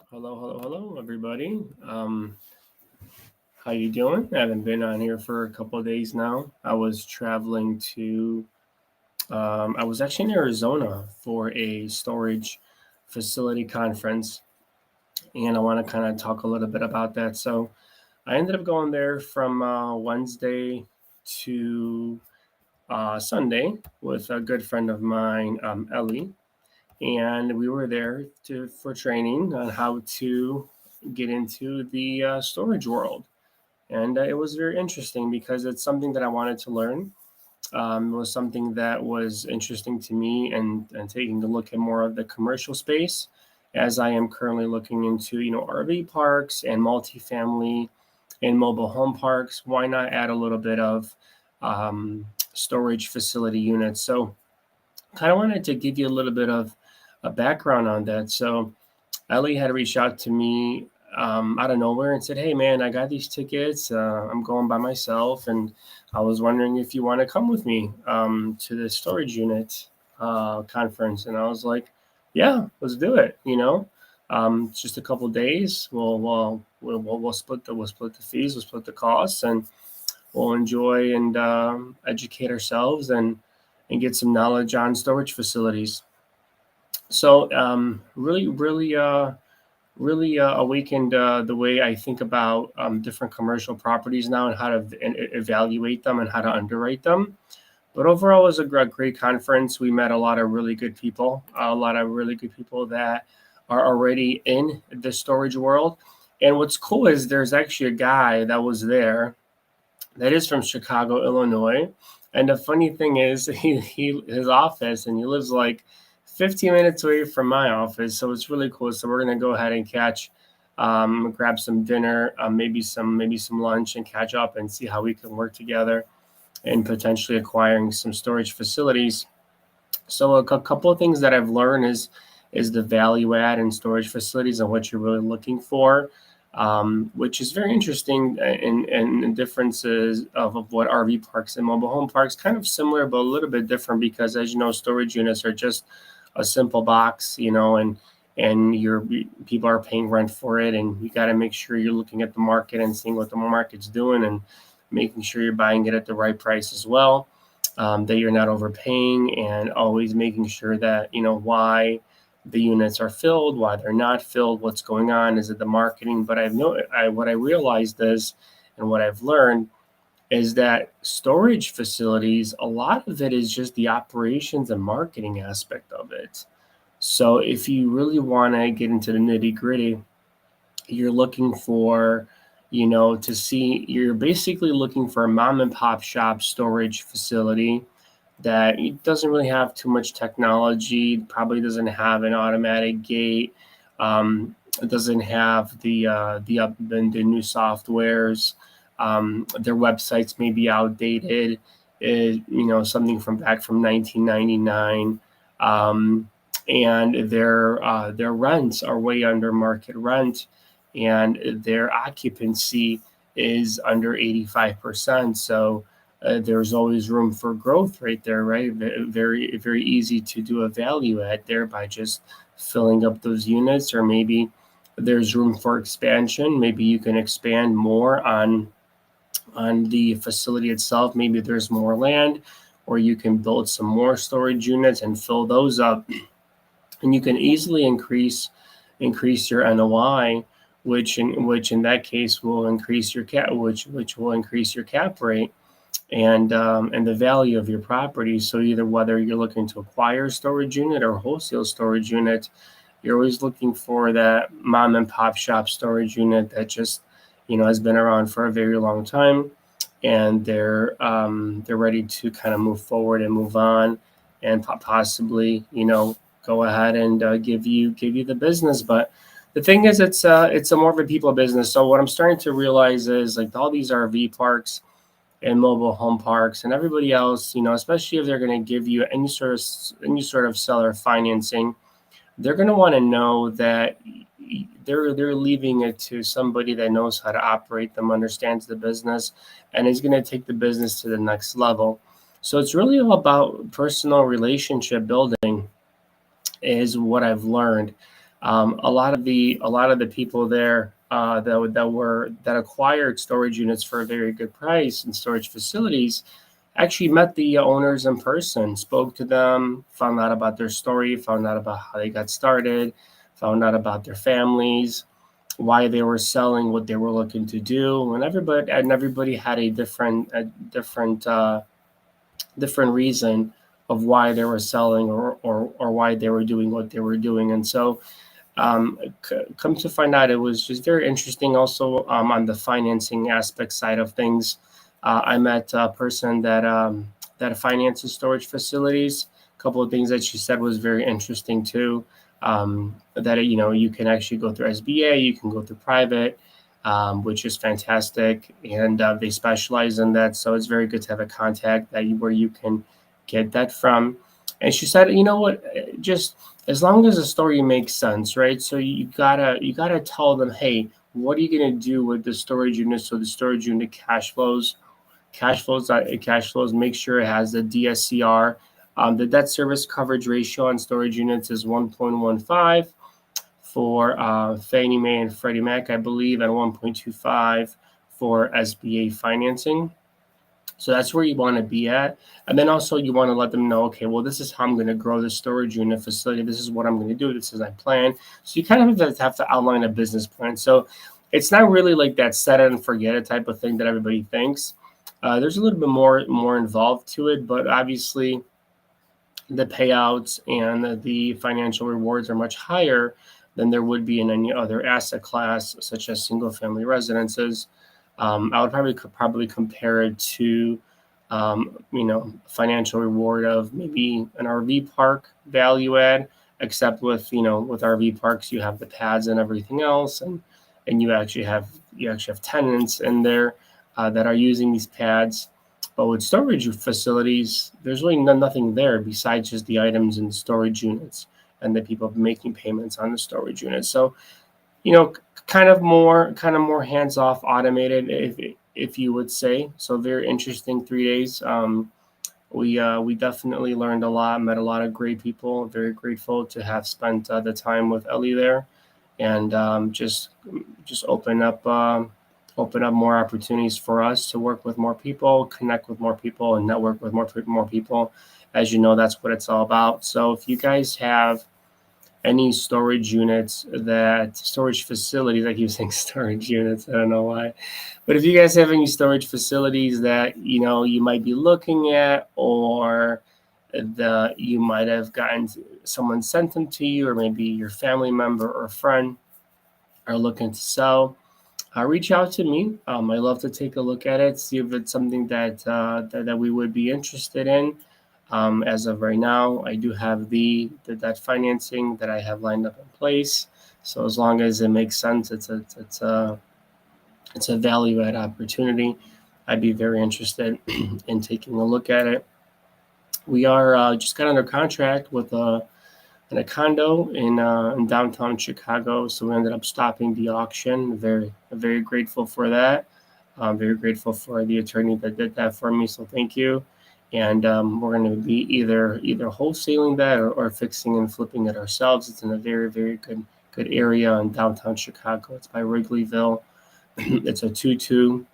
Hello, everybody. How you doing? I haven't been on here for a couple of days now. I was actually in Arizona for a storage facility conference, and I want to kind of talk a little bit about that. So I ended up going there from Wednesday to Sunday with a good friend of mine, Ellie, and we were there for training on how to get into the storage world. And it was very interesting because it's something that I wanted to learn. It was something that was interesting to me, and taking a look at more of the commercial space, as I am currently looking into, RV parks and multifamily and mobile home parks. Why not add a little bit of storage facility units? So, kind of wanted to give you a little bit of a background on that. So, Ellie had reached out to me out of nowhere and said, "Hey, man, I got these tickets. I'm going by myself, and I was wondering if you want to come with me to the storage unit conference." And I was like, "Yeah, let's do it." It's just a couple days. We'll split the fees, we'll split the costs, and we'll enjoy and educate ourselves and get some knowledge on storage facilities. So really awakened the way I think about different commercial properties now, and how to evaluate them and how to underwrite them. But overall, it was a great conference. We met a lot of really good people that are already in the storage world. And what's cool is there's actually a guy that was there that is from Chicago, Illinois. And the funny thing is, his office, and he lives like 15 minutes away from my office, so it's really cool. So we're gonna go ahead and grab some dinner, maybe some lunch, and catch up and see how we can work together and potentially acquiring some storage facilities. So a couple of things that I've learned is the value add in storage facilities and what you're really looking for, which is very interesting, and the differences of what RV parks and mobile home parks, kind of similar but a little bit different, because, as you know, storage units are just a simple box, and your people are paying rent for it, and you got to make sure you're looking at the market and seeing what the market's doing, and making sure you're buying it at the right price as well, that you're not overpaying, and always making sure that you know why the units are filled, why they're not filled, what's going on, is it the marketing? But what I realized is, and what I've learned is that storage facilities, a lot of it is just the operations and marketing aspect of it. So if you really want to get into the nitty gritty, you're looking for, you're basically looking for a mom and pop shop storage facility that it doesn't really have too much technology, probably doesn't have an automatic gate, it doesn't have the new softwares. Their websites may be outdated, something from back from 1999, and their rents are way under market rent, and their occupancy is under 85%. So there's always room for growth right there, right? Very easy to do a value add there by just filling up those units, or maybe there's room for expansion. Maybe you can expand more on the facility itself. Maybe there's more land, or you can build some more storage units and fill those up, and you can easily increase your NOI, which in that case will increase your which will increase your cap rate, and the value of your property. So either whether you're looking to acquire a storage unit or wholesale storage unit, you're always looking for that mom and pop shop storage unit that just has been around for a very long time, and they're ready to kind of move forward and move on, and possibly go ahead and give you the business. But the thing is, it's a more of a people business. So what I'm starting to realize is, like, all these RV parks and mobile home parks and everybody else, especially if they're going to give you any sort of seller financing, they're going to want to know that they're leaving it to somebody that knows how to operate them, understands the business, and is going to take the business to the next level. So it's really all about personal relationship building, is what I've learned. A lot of the people there that acquired storage units for a very good price and storage facilities actually met the owners in person, spoke to them, found out about their story, found out about how they got started, found out about their families, why they were selling, what they were looking to do, and everybody had a different reason of why they were selling, or why they were doing what they were doing. And so, come to find out, it was just very interesting. Also, on the financing aspect side of things, I met a person that finances storage facilities. A couple of things that she said was very interesting too. That you can actually go through SBA, you can go through private, which is fantastic, and they specialize in that. So it's very good to have a contact where you can get that from. And she said, you know what, just as long as the story makes sense, right? So you gotta tell them, hey, what are you gonna do with the storage unit? So the storage unit cash flows. Make sure it has the DSCR. The debt service coverage ratio on storage units is 1.15 for Fannie Mae and Freddie Mac, I believe, and 1.25 for SBA financing. So that's where you want to be at. And then also you want to let them know, okay, well, this is how I'm going to grow the storage unit facility. This is what I'm going to do. This is my plan. So you kind of have to outline a business plan. So it's not really like that set it and forget it type of thing that everybody thinks. There's a little bit more involved to it, but obviously the payouts and the financial rewards are much higher than there would be in any other asset class, such as single family residences. I would probably compare it to, financial reward of maybe an RV park value add, except with RV parks you have the pads and everything else, and you actually have tenants in there that are using these pads. But with storage facilities, there's really nothing there besides just the items in storage units and the people making payments on the storage units. So, you know, kind of more hands off, automated, if you would say. So very interesting 3 days. We definitely learned a lot, met a lot of great people. Very grateful to have spent the time with Ellie there, and just open up more opportunities for us to work with more people, connect with more people, and network with more people. As you know, that's what it's all about. So if you guys have any storage facilities, I keep saying storage units, I don't know why, but if you guys have any storage facilities that you might be looking at, or you might have gotten someone sent them to you, or maybe your family member or friend are looking to sell, reach out to me. I love to take a look at it, see if it's something that we would be interested in. As of right now, I do have the debt financing that I have lined up in place. So as long as it makes sense, it's a value add opportunity. I'd be very interested in taking a look at it. We are just got under contract with in a condo in downtown Chicago. So we ended up stopping the auction. Very grateful for that. I'm very grateful for the attorney that did that for me. So thank you. And we're going to be either wholesaling that, or fixing and flipping it ourselves. It's in a very good area in downtown Chicago. It's by Wrigleyville. It's a 2-2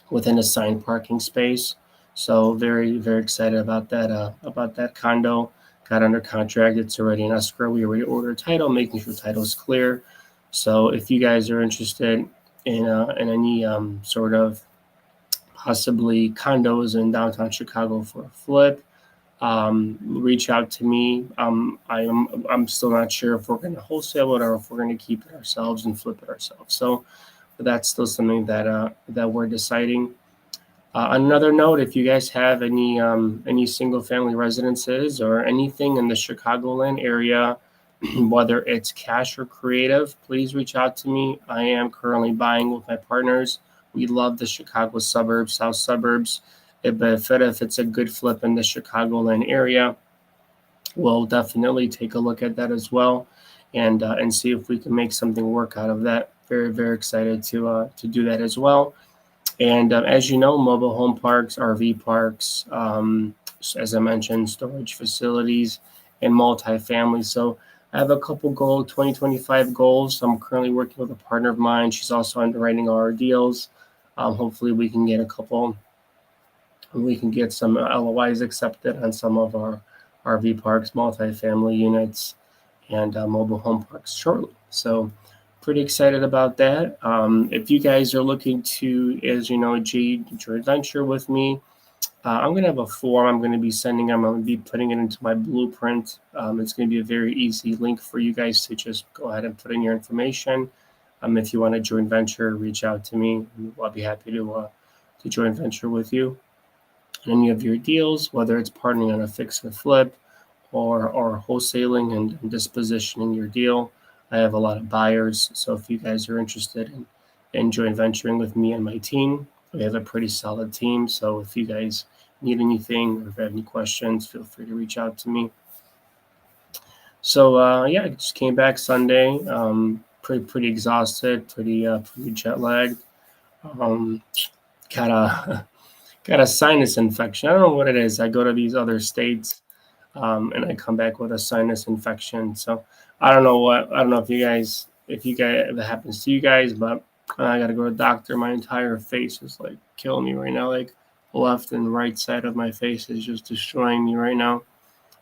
with an assigned parking space. So very excited about that condo. Got under contract. It's already in escrow. We already ordered title, making sure title is clear. So if you guys are interested in any sort of possibly condos in downtown Chicago for a flip, reach out to me. I'm still not sure if we're going to wholesale it or if we're going to keep it ourselves and flip it ourselves. So that's still something that we're deciding. On another note, if you guys have any single family residences or anything in the Chicagoland area, whether it's cash or creative, please reach out to me. I am currently buying with my partners. We love the Chicago suburbs, south suburbs. If it's a good flip in the Chicagoland area, we'll definitely take a look at that as well, and see if we can make something work out of that. Very excited to do that as well. And as you know, mobile home parks, RV parks, as I mentioned, storage facilities, and multifamily. So I have a couple 2025 goals. I'm currently working with a partner of mine. She's also underwriting our deals. Hopefully, we can get some LOIs accepted on some of our RV parks, multifamily units, and mobile home parks shortly. So, pretty excited about that. If you guys are looking to, as you know, joint venture with me, I'm going to have a form I'm going to be sending. I'm going to be putting it into my blueprint. It's going to be a very easy link for you guys to just go ahead and put in your information. If you want to joint venture, reach out to me. I'll be happy to joint venture with you any of your deals, whether it's partnering on a fix and flip or wholesaling and dispositioning your deal. I have a lot of buyers, so if you guys are interested in joint venturing with me and my team, we have a pretty solid team. So if you guys need anything or if you have any questions, feel free to reach out to me. So yeah, I just came back Sunday. Pretty exhausted, pretty jet lagged. Um, got a got a sinus infection. I don't know what it is. I go to these other states, and I come back with a sinus infection. So I don't know if you guys if that happens to you guys, but I got to go to the doctor. My entire face is like killing me right now. Like left and right side of my face is just destroying me right now.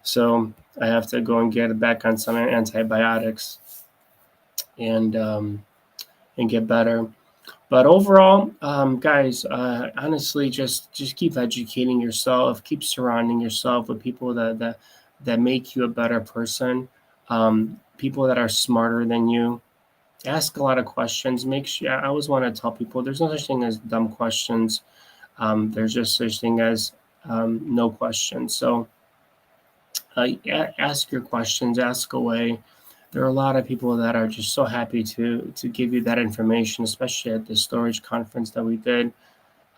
So I have to go and get it back on some antibiotics and um, and get better. But overall, guys, honestly, just keep educating yourself, keep surrounding yourself with people that make you a better person, people that are smarter than you. Ask a lot of questions. Make sure. I always want to tell people there's no such thing as dumb questions. There's just such thing as no questions. So ask your questions, ask away. There are a lot of people that are just so happy to give you that information, especially at the storage conference that we did.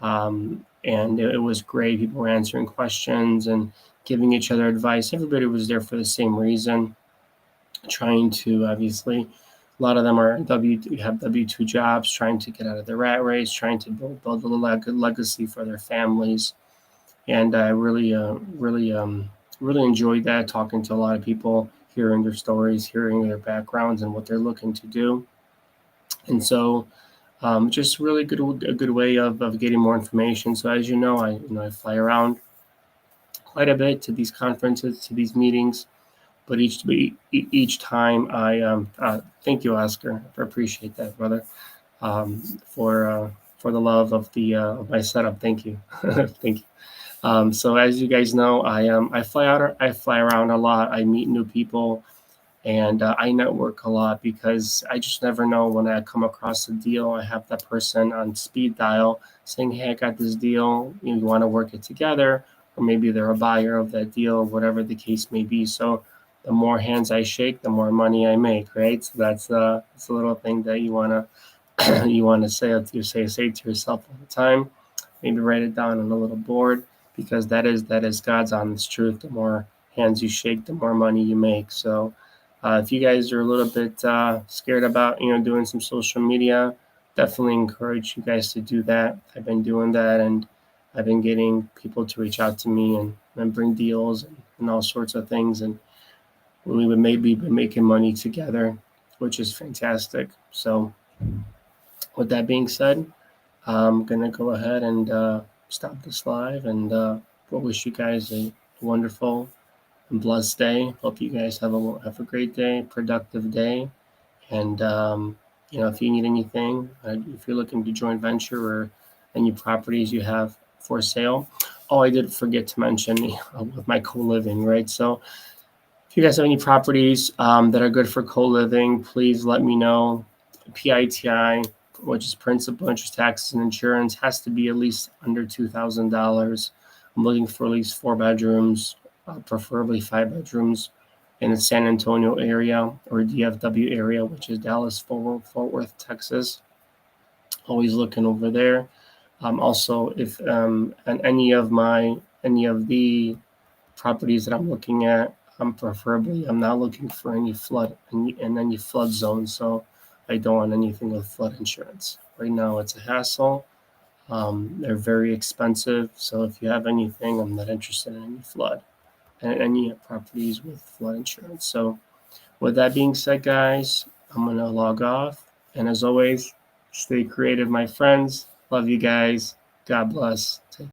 And it was great. People were answering questions and giving each other advice. Everybody was there for the same reason, trying to obviously. A lot of them are have W-2 jobs, trying to get out of the rat race, trying to build a legacy for their families. And I really enjoyed that, talking to a lot of people, hearing their stories, hearing their backgrounds and what they're looking to do. And so just really a good way of getting more information. So as I fly around quite a bit to these conferences, to these meetings, but each time thank you, Oscar. I appreciate that, brother, for the love of the of my setup. Thank you, thank you. So as you guys know, I fly around a lot. I meet new people, and I network a lot because I just never know when I come across a deal. I have that person on speed dial saying, "Hey, I got this deal. You want to work it together?" Or maybe they're a buyer of that deal, whatever the case may be. So the more hands I shake, the more money I make, right? So that's a little thing that you wanna you wanna say to yourself all the time. Maybe write it down on a little board because that is God's honest truth. The more hands you shake, the more money you make. So if you guys are a little bit scared about doing some social media, definitely encourage you guys to do that. I've been doing that, and I've been getting people to reach out to me and bring deals and all sorts of things, and we would maybe be making money together, which is fantastic. So with that being said, I'm gonna go ahead and stop this live and wish you guys a wonderful and blessed day. Hope you guys have a great day, productive day, and if you need anything, if you're looking to joint venture or any properties you have for sale. Oh, I did forget to mention with my co-living, right? So if you guys have any properties that are good for co-living, please let me know. PITI, which is principal, interest, taxes, and insurance, has to be at least under $2,000. I'm looking for at least 4 bedrooms, preferably 5 bedrooms, in the San Antonio area or DFW area, which is Dallas, Fort Worth, Texas. Always looking over there. Also, if and any of the properties that I'm looking at, I'm not looking for any flood in any flood zone, so I don't want anything with flood insurance. Right now, it's a hassle. They're very expensive, so if you have anything, I'm not interested in any flood and any properties with flood insurance. So With that being said, guys, I'm going to log off. And as always, stay creative, my friends. Love you guys. God bless.